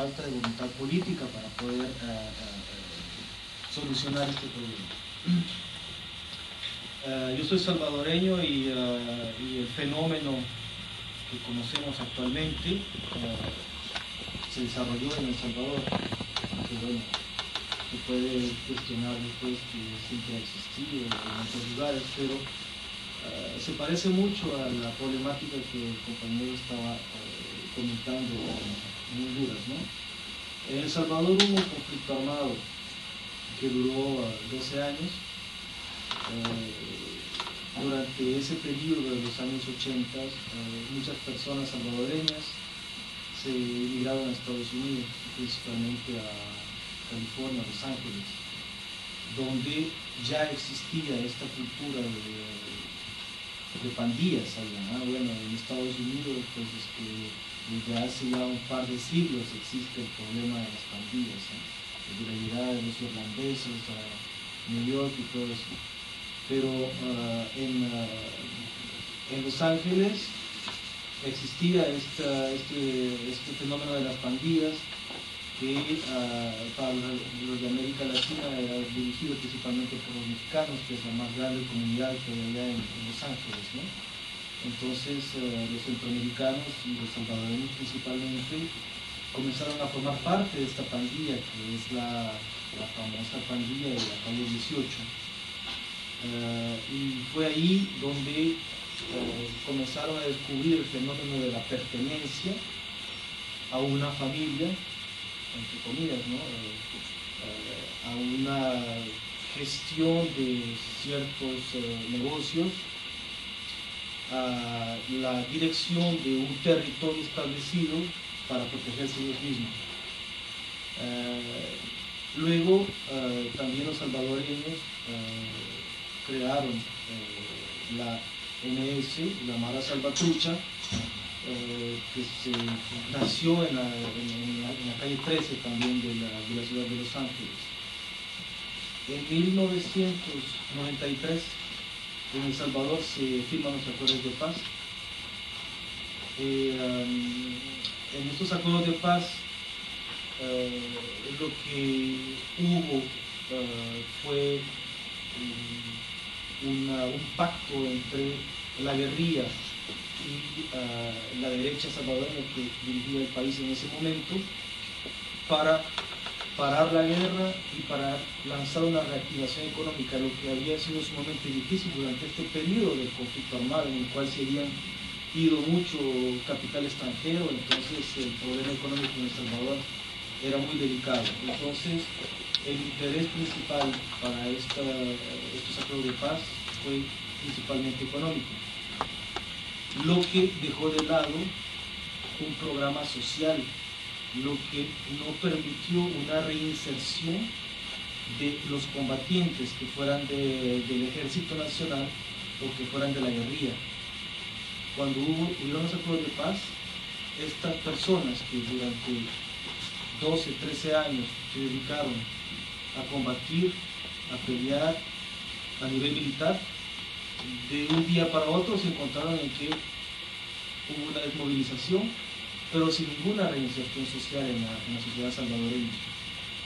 falta de voluntad política para poder solucionar este problema. Yo soy salvadoreño y el fenómeno que conocemos actualmente se desarrolló en El Salvador, que bueno, se puede cuestionar después que siempre ha existido en otros lugares, pero se parece mucho a la problemática que el compañero estaba comentando en Honduras, ¿no? En El Salvador hubo un conflicto armado que duró 12 años. Durante ese periodo de los años 80, muchas personas salvadoreñas se emigraron a Estados Unidos, principalmente a California, Los Ángeles, donde ya existía esta cultura de pandillas allá, ¿no? Bueno, en Estados Unidos, pues desde hace ya un par de siglos existe el problema de las pandillas, ¿no? Desde la llegada de los irlandeses a New York y todo eso. Pero en Los Ángeles existía este fenómeno de las pandillas que para los de América Latina era dirigido principalmente por los mexicanos, que es la más grande comunidad que hay allá en Los Ángeles, ¿no? Entonces los centroamericanos y los salvadoreños principalmente comenzaron a formar parte de esta pandilla, que es la famosa pandilla de la calle 18. Y fue ahí donde comenzaron a descubrir el fenómeno de la pertenencia a una familia, entre comillas, ¿no? A una gestión de ciertos negocios, a la dirección de un territorio establecido para protegerse ellos mismos. Luego también los salvadoreños crearon la MS, la Mara Salvatrucha, que nació en la calle 13 también de la ciudad de Los Ángeles. En 1993 en El Salvador se firman los acuerdos de paz. En estos acuerdos de paz lo que hubo fue un pacto entre la guerrilla y la derecha salvadoreña que dirigía el país en ese momento para parar la guerra y para lanzar una reactivación económica, lo que había sido sumamente difícil durante este periodo del conflicto armado, en el cual se habían ido mucho capital extranjero. Entonces el problema económico en El Salvador era muy delicado. Entonces el interés principal para estos acuerdos de paz fue principalmente económico, lo que dejó de lado un programa social, lo que no permitió una reinserción de los combatientes que fueran del Ejército Nacional o que fueran de la guerrilla. Cuando hubieron los acuerdos de paz, estas personas que durante 12, 13 años se dedicaron a combatir, a pelear a nivel militar, de un día para otro se encontraron en que hubo una desmovilización, pero sin ninguna reinserción social en la sociedad salvadoreña.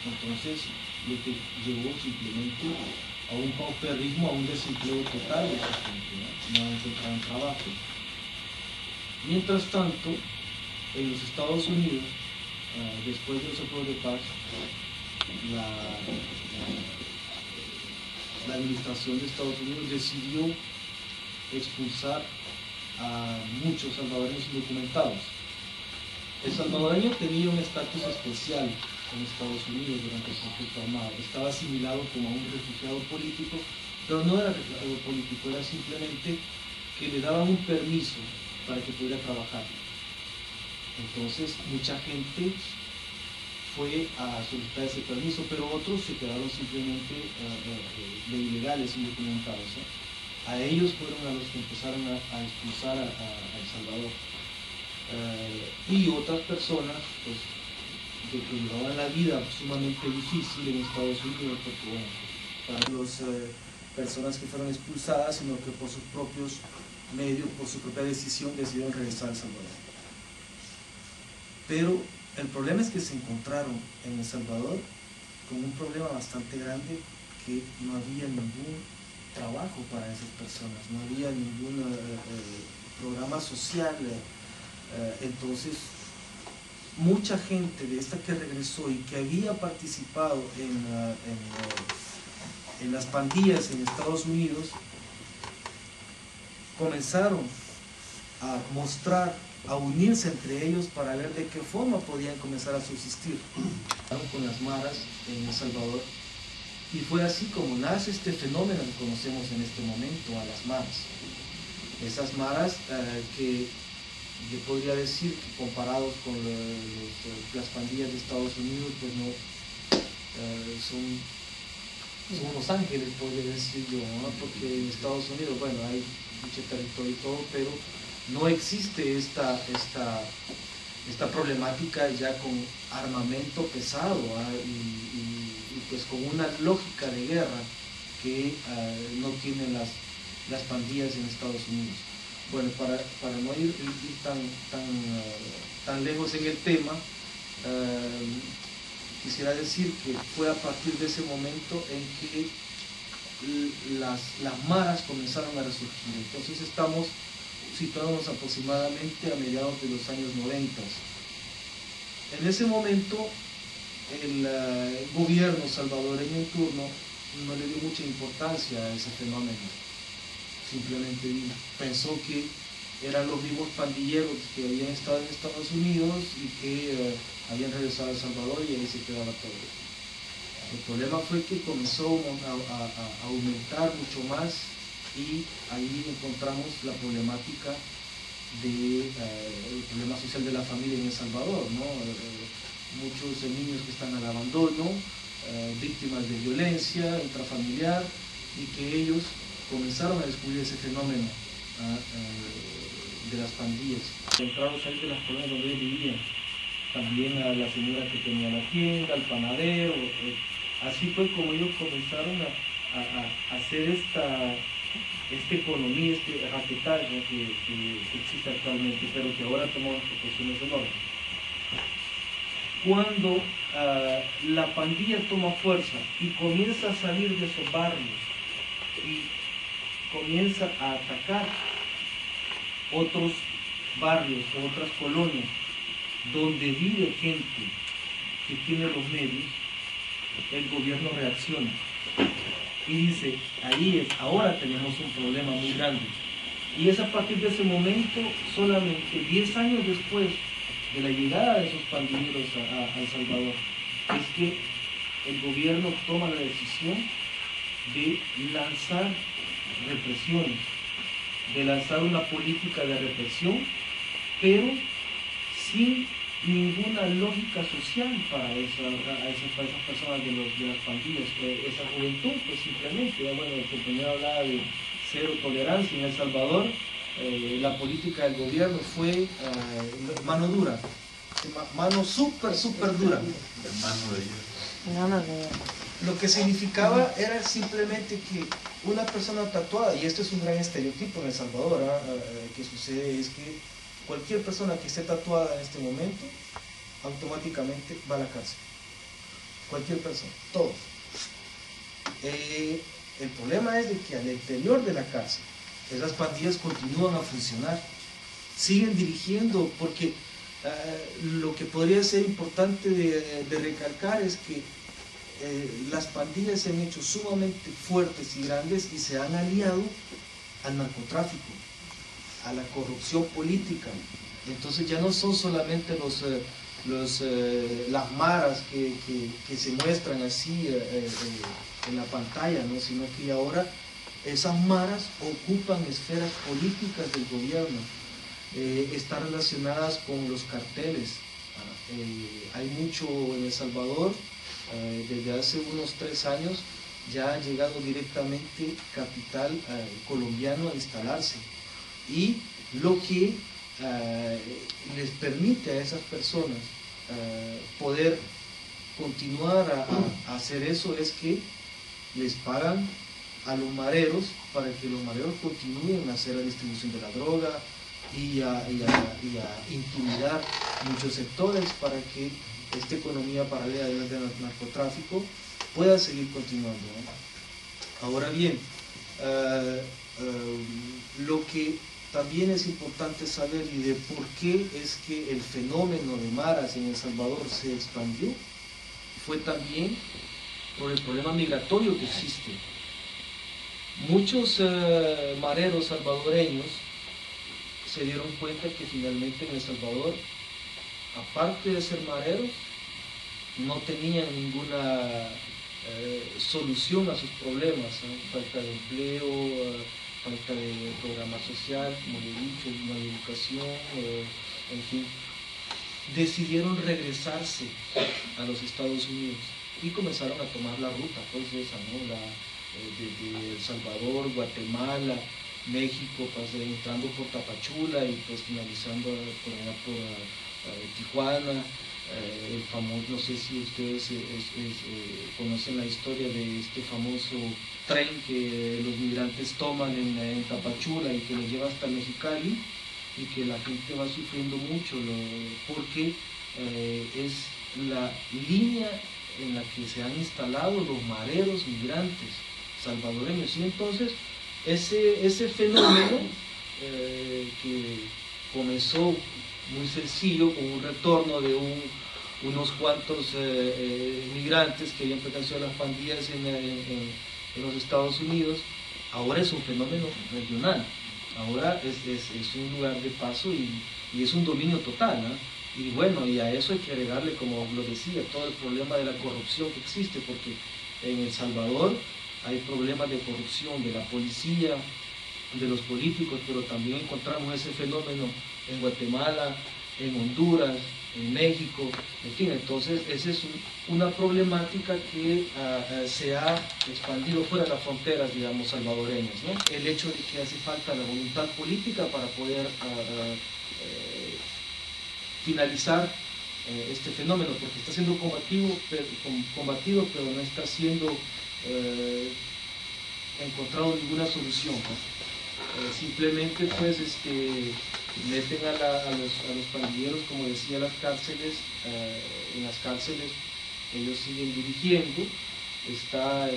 Entonces, lo que llevó simplemente a un pauperismo, a un desempleo total de esa gente, ¿no? No encontraban trabajo. Mientras tanto, en los Estados Unidos, después de los acuerdos de paz, la administración de Estados Unidos decidió expulsar a muchos salvadoreños indocumentados. El salvadoreño tenía un estatus especial en Estados Unidos durante el conflicto armado. Estaba asimilado como a un refugiado político, pero no era refugiado político, era simplemente que le daban un permiso para que pudiera trabajar. Entonces mucha gente fue a solicitar ese permiso, pero otros se quedaron simplemente de ilegales, indocumentados, ¿eh? A ellos fueron a los que empezaron a expulsar a El Salvador. Y otras personas, pues, que llevaban la vida sumamente difícil en Estados Unidos, porque bueno, para las personas que fueron expulsadas, sino que por sus propios medios, por su propia decisión, decidieron regresar a El Salvador. Pero El problema es que se encontraron en El Salvador con un problema bastante grande, que no había ningún trabajo para esas personas, no había ningún programa social. Entonces, mucha gente de esta que regresó y que había participado en las pandillas en Estados Unidos, comenzaron a mostrar, a unirse entre ellos para ver de qué forma podían comenzar a subsistir con las maras en El Salvador. Y fue así como nace este fenómeno que conocemos en este momento, a las maras. Esas maras que yo podría decir que comparados con las pandillas de Estados Unidos, pues no son unos ángeles, podría decir yo, ¿no? Porque en Estados Unidos, bueno, hay mucho territorio y todo, pero no existe esta problemática ya con armamento pesado, y pues con una lógica de guerra que no tienen las pandillas en Estados Unidos. Bueno, para no ir tan lejos en el tema, quisiera decir que fue a partir de ese momento en que las maras comenzaron a resurgir. Entonces estamos situándonos aproximadamente a mediados de los años 90. En ese momento el gobierno salvadoreño en turno no le dio mucha importancia a ese fenómeno. Simplemente pensó que eran los mismos pandilleros que habían estado en Estados Unidos y que habían regresado a El Salvador, y ahí se quedaba todo. El problema fue que comenzó a aumentar mucho más, y ahí encontramos la problemática del problema social de la familia en El Salvador, ¿no? Muchos niños que están al abandono, víctimas de violencia intrafamiliar, y que ellos comenzaron a descubrir ese fenómeno de las pandillas. Entrados ahí de las colonias donde ellos vivían, también a la señora que tenía la tienda, al panadero. Así fue como ellos comenzaron a hacer esta economía, este raquetaje que existe actualmente, pero que ahora toma proporciones enormes. Cuando la pandilla toma fuerza y comienza a salir de esos barrios y comienza a atacar otros barrios o otras colonias donde vive gente que tiene los medios, el gobierno reacciona y dice, ahora tenemos un problema muy grande. Y es a partir de ese momento, solamente 10 años después de la llegada de esos pandilleros a El Salvador, es que el gobierno toma la decisión de lanzar represiones, de lanzar una política de represión, pero sin ninguna lógica social para esas personas de las pandillas, esa juventud, pues simplemente. Bueno, el compañero hablaba de cero tolerancia en El Salvador. La política del gobierno fue mano dura, mano súper dura. Lo que significaba era simplemente que una persona tatuada, y esto es un gran estereotipo en El Salvador, que sucede es que cualquier persona que esté tatuada en este momento, automáticamente va a la cárcel. Cualquier persona, todos. El problema es de que al interior de la cárcel, esas pandillas continúan a funcionar, siguen dirigiendo, porque lo que podría ser importante de recalcar es que las pandillas se han hecho sumamente fuertes y grandes y se han aliado al narcotráfico, a la corrupción política. Entonces ya no son solamente las maras que se muestran así en la pantalla, ¿no? Sino que ahora esas maras ocupan esferas políticas del gobierno, están relacionadas con los carteles. Hay mucho en El Salvador, desde hace unos 3 años ya ha llegado directamente capital colombiano a instalarse, y lo que les permite a esas personas poder continuar a hacer eso es que les pagan a los mareros para que los mareros continúen a hacer la distribución de la droga, y a intimidar muchos sectores para que esta economía paralela del narcotráfico pueda seguir continuando, ¿no? Ahora bien, lo que también es importante saber y de por qué es que el fenómeno de maras en El Salvador se expandió fue también por el problema migratorio que existe. Muchos mareros salvadoreños se dieron cuenta que finalmente en El Salvador, aparte de ser mareros, no tenían ninguna solución a sus problemas, falta de empleo, falta de programa social, como le he dicho, no hay educación, en fin. Decidieron regresarse a los Estados Unidos y comenzaron a tomar la ruta, pues esa, ¿no? De El Salvador, Guatemala, México, pues, entrando por Tapachula y pues finalizando por allá por Tijuana. El famoso, no sé si ustedes conocen la historia de este famoso tren que los migrantes toman en Tapachula y que los lleva hasta Mexicali, y que la gente va sufriendo mucho porque es la línea en la que se han instalado los mareros migrantes salvadoreños. Y entonces ese fenómeno que comenzó muy sencillo con un retorno de unos cuantos migrantes que habían pertenecido a las pandillas en los Estados Unidos, ahora es un fenómeno regional. Ahora es un lugar de paso y es un dominio total, ¿no? Y bueno, y a eso hay que agregarle, como lo decía, todo el problema de la corrupción que existe, porque en El Salvador hay problemas de corrupción de la policía, de los políticos, pero también encontramos ese fenómeno en Guatemala, en Honduras, en México, en fin. Entonces esa es una problemática que se ha expandido fuera de las fronteras, digamos, salvadoreñas, ¿no? El hecho de que hace falta la voluntad política para poder finalizar este fenómeno, porque está siendo combatido, pero no está siendo encontrado ninguna solución, ¿no? Simplemente pues meten a los pandilleros, como decía, a las cárceles. En las cárceles ellos siguen dirigiendo. Está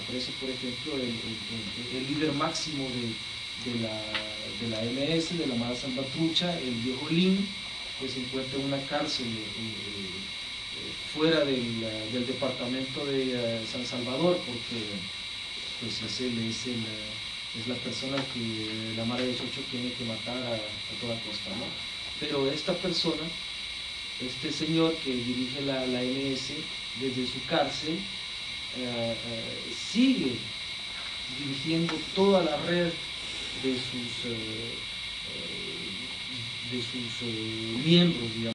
preso, por ejemplo, el líder máximo de la MS, de la Mara Salvatrucha, el viejo Lin, que se encuentra en una cárcel fuera del departamento de San Salvador, porque pues es la persona que la Mara 18 tiene que matar a toda costa, ¿no? Pero esta persona, este señor que dirige la MS desde su cárcel, sigue dirigiendo toda la red de sus miembros, digamos.